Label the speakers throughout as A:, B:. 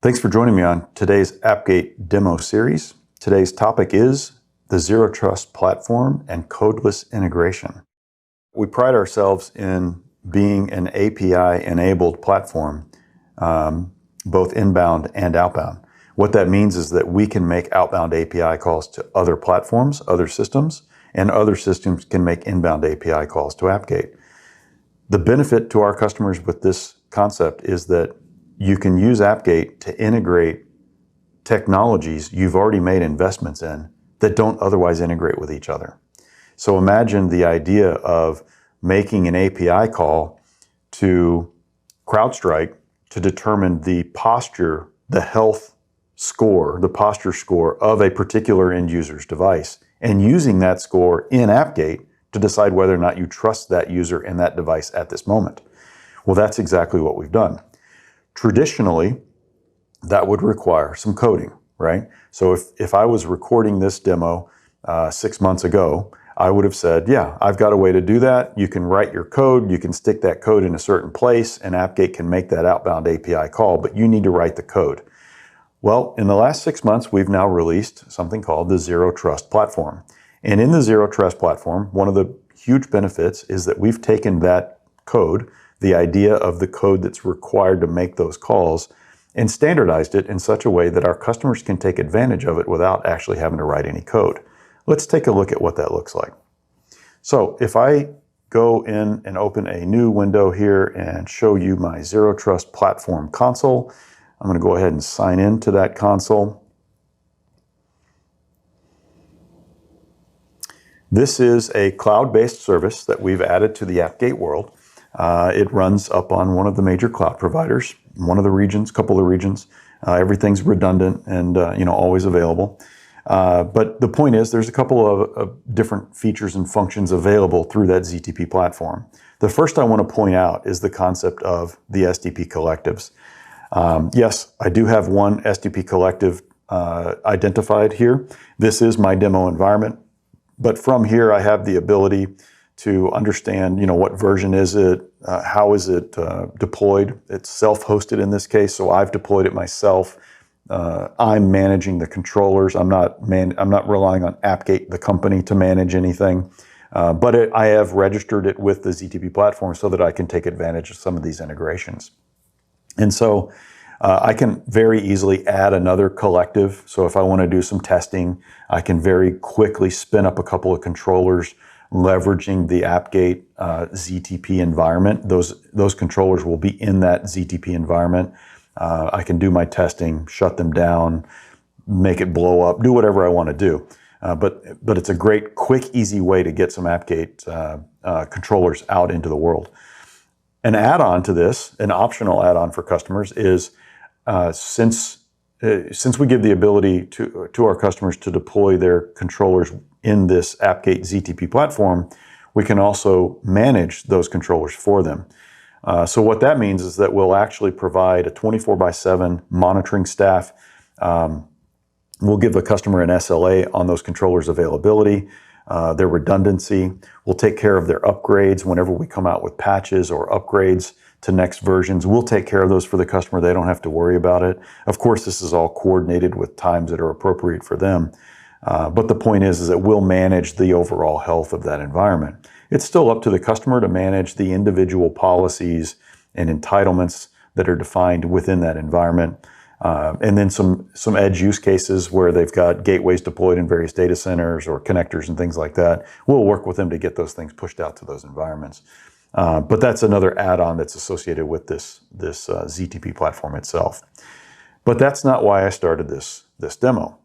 A: Thanks for joining me on today's Appgate demo series. Today's topic is the Zero Trust platform and codeless integration. We pride ourselves in being an API-enabled platform, both inbound and outbound. What that means is that we can make outbound API calls to other platforms, other systems, and other systems can make inbound API calls to Appgate. The benefit to our customers with this concept is that you can use Appgate to integrate technologies you've already made investments in that don't otherwise integrate with each other. So imagine the idea of making an API call to CrowdStrike to determine the posture, the health score, the posture score of a particular end user's device, and using that score in Appgate to decide whether or not you trust that user and that device at this moment. Well, that's exactly what we've done. Traditionally, that would require some coding, right? So if I was recording this demo 6 months ago, I would have said, yeah, I've got a way to do that. You can write your code, you can stick that code in a certain place, and Appgate can make that outbound API call, but you need to write the code. Well, in the last 6 months, we've now released something called the Zero Trust platform. And in the Zero Trust platform, one of the huge benefits is that we've taken that code, the idea of the code that's required to make those calls, and standardized it in such a way that our customers can take advantage of it without actually having to write any code. Let's take a look at what that looks like. So if I go in and open a new window here and show you my Zero Trust platform console, I'm going to go ahead and sign in to that console. This is a cloud-based service that we've added to the Appgate world. It runs up on one of the major cloud providers, one of the regions, couple of regions. Everything's redundant and always available. But the point is, there's a couple of different features and functions available through that ZTP platform. The first I want to point out is the concept of the SDP collectives. Yes, I do have one SDP collective identified here. This is my demo environment. But from here, I have the ability to understand, what version is it, how is it deployed. It's self-hosted in this case, so I've deployed it myself. I'm managing the controllers. I'm not relying on Appgate, the company, to manage anything. But I have registered it with the ZTP platform so that I can take advantage of some of these integrations. And so I can very easily add another collective. So if I want to do some testing, I can very quickly spin up a couple of controllers leveraging the Appgate ZTP environment. Those controllers will be in that ZTP environment. I can do my testing, shut them down, make it blow up, do whatever I want to do. But it's a great, quick, easy way to get some Appgate controllers out into the world. An add-on to this, an optional add-on for customers is since we give the ability to our customers to deploy their controllers in this Appgate ZTP platform, we can also manage those controllers for them. So what that means is that we'll actually provide a 24/7 monitoring staff. We'll give the customer an SLA on those controllers' availability, their redundancy. We'll take care of their upgrades whenever we come out with patches or upgrades to next versions. We'll take care of those for the customer. They don't have to worry about it. Of course, this is all coordinated with times that are appropriate for them. But the point is that we'll manage the overall health of that environment. It's still up to the customer to manage the individual policies and entitlements that are defined within that environment. And then some edge use cases where they've got gateways deployed in various data centers or connectors and things like that. We'll work with them to get those things pushed out to those environments. But that's another add-on that's associated with this ZTP platform itself. But that's not why I started this demo.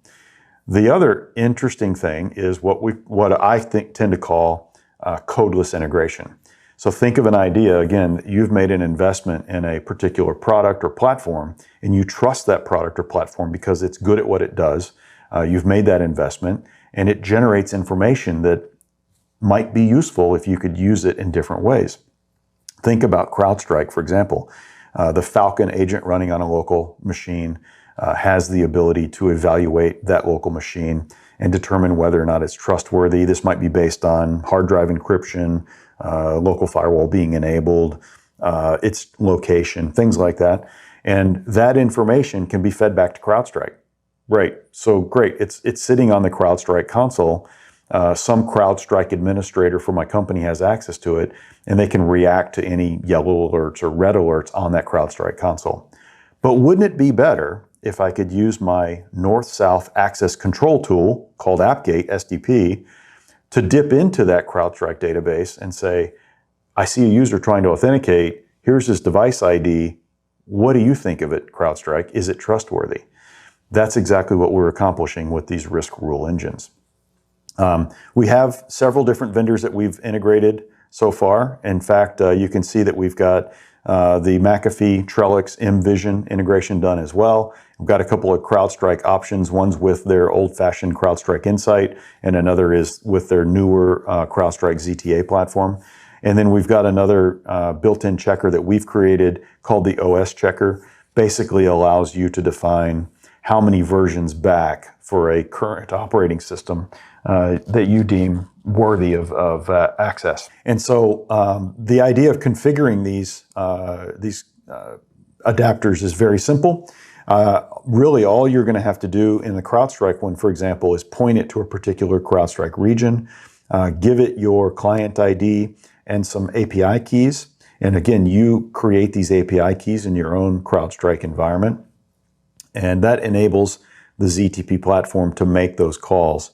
A: The other interesting thing is what I tend to call codeless integration. So think of an idea, again, you've made an investment in a particular product or platform, and you trust that product or platform because it's good at what it does. You've made that investment, and it generates information that might be useful if you could use it in different ways. Think about CrowdStrike, for example. The Falcon agent running on a local machine has the ability to evaluate that local machine and determine whether or not it's trustworthy. This might be based on hard drive encryption, local firewall being enabled, its location, things like that. And that information can be fed back to CrowdStrike. Right. So great. It's sitting on the CrowdStrike console. Some CrowdStrike administrator for my company has access to it, and they can react to any yellow alerts or red alerts on that CrowdStrike console. But wouldn't it be better if I could use my north-south access control tool called Appgate, SDP, to dip into that CrowdStrike database and say, I see a user trying to authenticate. Here's his device ID. What do you think of it, CrowdStrike? Is it trustworthy? That's exactly what we're accomplishing with these risk rule engines. We have several different vendors that we've integrated so far. In fact, you can see that we've got the McAfee, Trellix, mVision integration done as well. We've got a couple of CrowdStrike options. One's with their old-fashioned CrowdStrike Insight, and another is with their newer CrowdStrike ZTA platform. And then we've got another built-in checker that we've created called the OS checker. Basically allows you to define how many versions back for a current operating system that you deem worthy of access. And so the idea of configuring these adapters is very simple. Really, all you're going to have to do in the CrowdStrike one, for example, is point it to a particular CrowdStrike region, give it your client ID and some API keys. And again, you create these API keys in your own CrowdStrike environment. And that enables the ZTP platform to make those calls.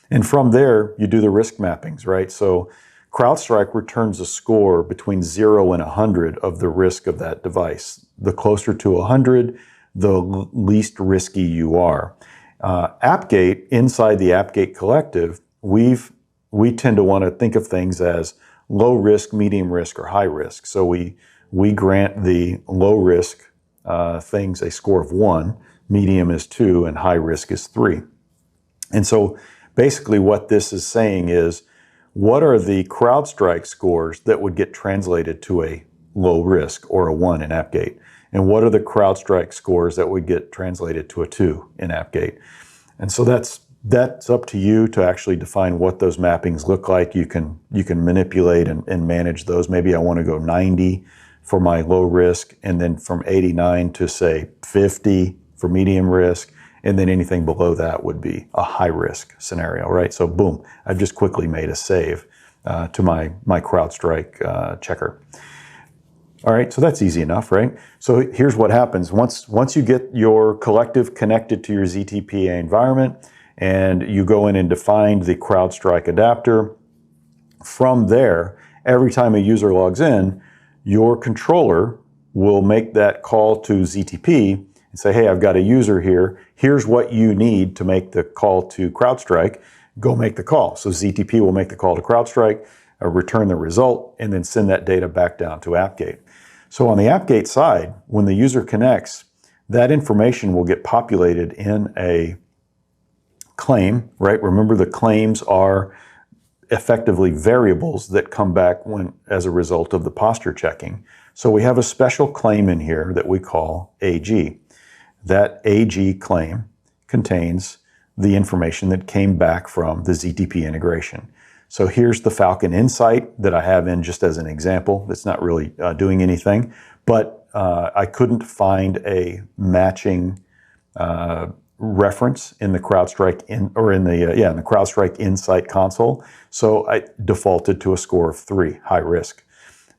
A: And from there, you do the risk mappings, right? So CrowdStrike returns a score between 0 and 100 of the risk of that device. The closer to 100, the least risky you are. Appgate, inside the Appgate collective, we tend to want to think of things as low risk, medium risk, or high risk. So we grant the low risk things a score of 1, medium is 2, and high risk is 3. And so basically what this is saying is, what are the CrowdStrike scores that would get translated to a low risk or a 1 in Appgate? And what are the CrowdStrike scores that would get translated to a 2 in Appgate? And so that's up to you to actually define what those mappings look like. You can manipulate and manage those. Maybe I want to go 90 for my low risk, and then from 89 to say 50 for medium risk, and then anything below that would be a high risk scenario, right? So boom, I've just quickly made a save to my CrowdStrike checker. All right, so that's easy enough, right? So here's what happens. Once you get your collective connected to your ZTP environment, and you go in and define the CrowdStrike adapter, from there, every time a user logs in, your controller will make that call to ZTP and say, hey, I've got a user here. Here's what you need to make the call to CrowdStrike. Go make the call. So ZTP will make the call to CrowdStrike, return the result, and then send that data back down to Appgate. So on the Appgate side, when the user connects, that information will get populated in a claim, right? Remember, the claims are effectively variables that come back as a result of the posture checking. So we have a special claim in here that we call AG. That AG claim contains the information that came back from the ZTP integration. So here's the Falcon Insight that I have in just as an example. It's not really doing anything, but I couldn't find a matching reference in the CrowdStrike in the CrowdStrike Insight console. So I defaulted to a score of 3, high risk.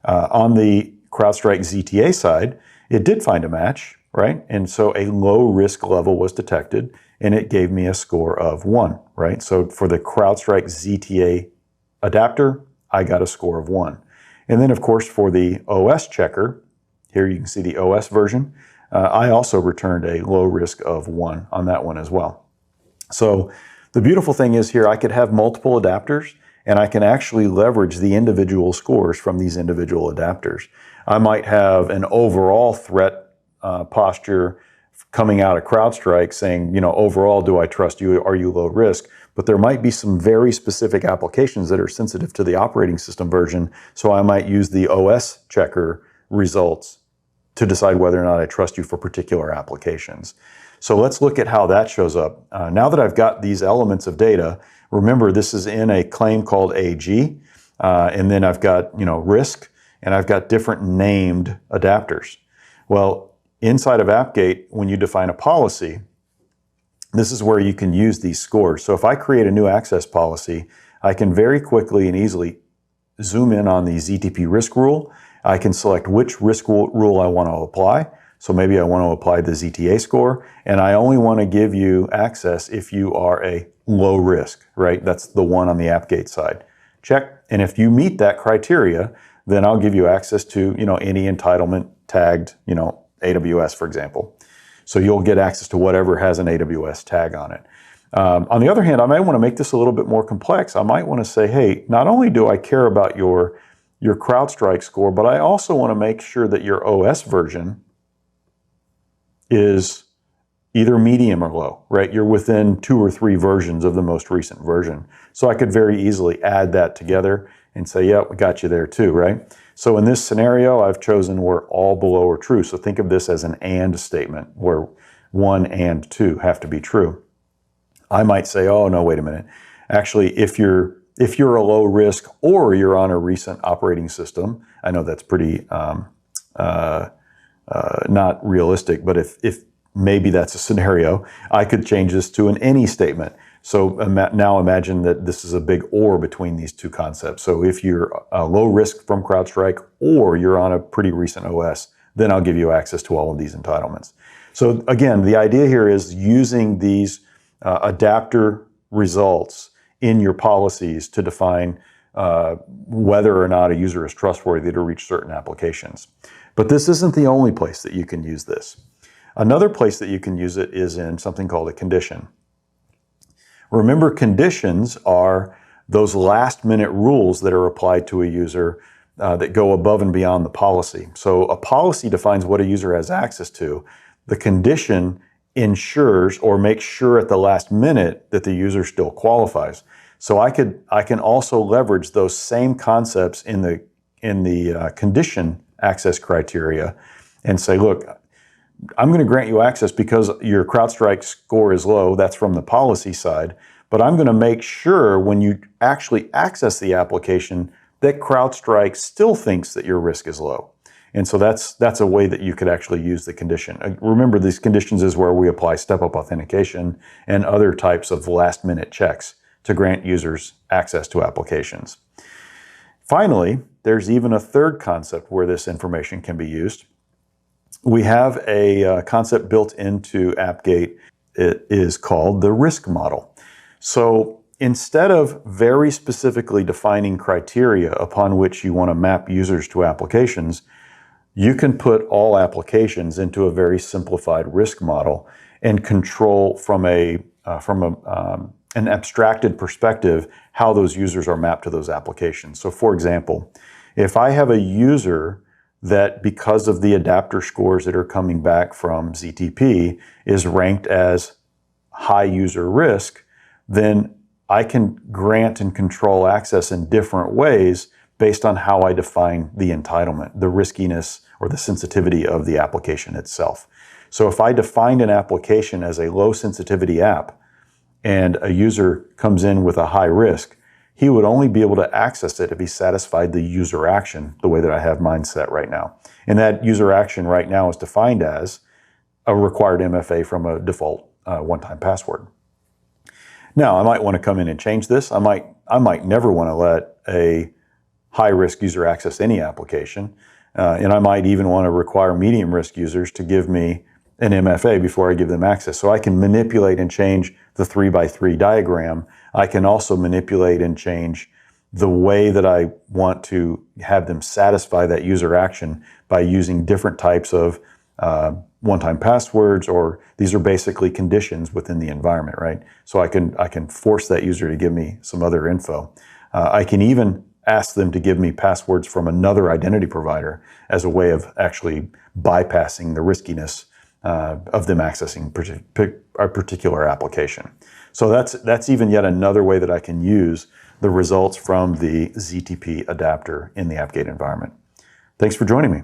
A: On the CrowdStrike ZTA side, it did find a match, right? And so a low risk level was detected, and it gave me a score of 1, right? So for the CrowdStrike ZTA adapter, I got a score of 1. And then of course for the OS checker, here you can see the OS version, I also returned a low risk of 1 on that one as well. So the beautiful thing is here, I could have multiple adapters, and I can actually leverage the individual scores from these individual adapters. I might have an overall threat posture coming out of CrowdStrike saying, overall, do I trust you? Are you low risk? But there might be some very specific applications that are sensitive to the operating system version. So I might use the OS checker results to decide whether or not I trust you for particular applications. So let's look at how that shows up. Now that I've got these elements of data, remember this is in a claim called AG, and then I've got risk, and I've got different named adapters. Well, inside of Appgate, when you define a policy, this is where you can use these scores. So if I create a new access policy, I can very quickly and easily zoom in on the ZTP risk rule. I can select which risk rule I want to apply. So maybe I want to apply the ZTA score, and I only want to give you access if you are a low risk, right? That's the one on the Appgate side. Check. And if you meet that criteria, then I'll give you access to, any entitlement tagged, AWS, for example. So you'll get access to whatever has an AWS tag on it. On the other hand, I might want to make this a little bit more complex. I might want to say, hey, not only do I care about your CrowdStrike score, but I also want to make sure that your OS version is either medium or low, right? You're within 2 or 3 versions of the most recent version. So I could very easily add that together and say, yeah, we got you there too, right? So in this scenario, I've chosen where all below are true. So think of this as an and statement where 1 and 2 have to be true. I might say, oh, no, wait a minute. Actually, if you're a low risk or you're on a recent operating system, I know that's pretty not realistic, but if maybe that's a scenario, I could change this to an any statement. So now imagine that this is a big or between these two concepts. So if you're a low risk from CrowdStrike or you're on a pretty recent OS, then I'll give you access to all of these entitlements. So again, the idea here is using these adapter results in your policies to define whether or not a user is trustworthy to reach certain applications. But this isn't the only place that you can use this. Another place that you can use it is in something called a condition. Remember, conditions are those last-minute rules that are applied to a user that go above and beyond the policy. So a policy defines what a user has access to. The condition ensures or makes sure at the last minute that the user still qualifies. So I can also leverage those same concepts in the condition access criteria and say, look, I'm going to grant you access because your CrowdStrike score is low. That's from the policy side. But I'm going to make sure when you actually access the application that CrowdStrike still thinks that your risk is low. And so that's a way that you could actually use the condition. Remember, these conditions is where we apply step-up authentication and other types of last-minute checks to grant users access to applications. Finally, there's even a third concept where this information can be used. We have a concept built into Appgate. It is called the risk model. So instead of very specifically defining criteria upon which you want to map users to applications, you can put all applications into a very simplified risk model and control from an abstracted perspective how those users are mapped to those applications. So for example, if I have a user that because of the adapter scores that are coming back from ZTP is ranked as high user risk, then I can grant and control access in different ways based on how I define the entitlement, the riskiness or the sensitivity of the application itself. So if I defined an application as a low sensitivity app and a user comes in with a high risk, he would only be able to access it if he satisfied the user action the way that I have mine set right now. And that user action right now is defined as a required MFA from a default one-time password. Now, I might want to come in and change this. I might never want to let a high-risk user access any application. And I might even want to require medium-risk users to give me an MFA before I give them access. So I can manipulate and change the 3x3 diagram. I can also manipulate and change the way that I want to have them satisfy that user action by using different types of one-time passwords, or these are basically conditions within the environment, right? So I can force that user to give me some other info. I can even ask them to give me passwords from another identity provider as a way of actually bypassing the riskiness of them accessing a particular application. So that's even yet another way that I can use the results from the ZTP adapter in the Appgate environment. Thanks for joining me.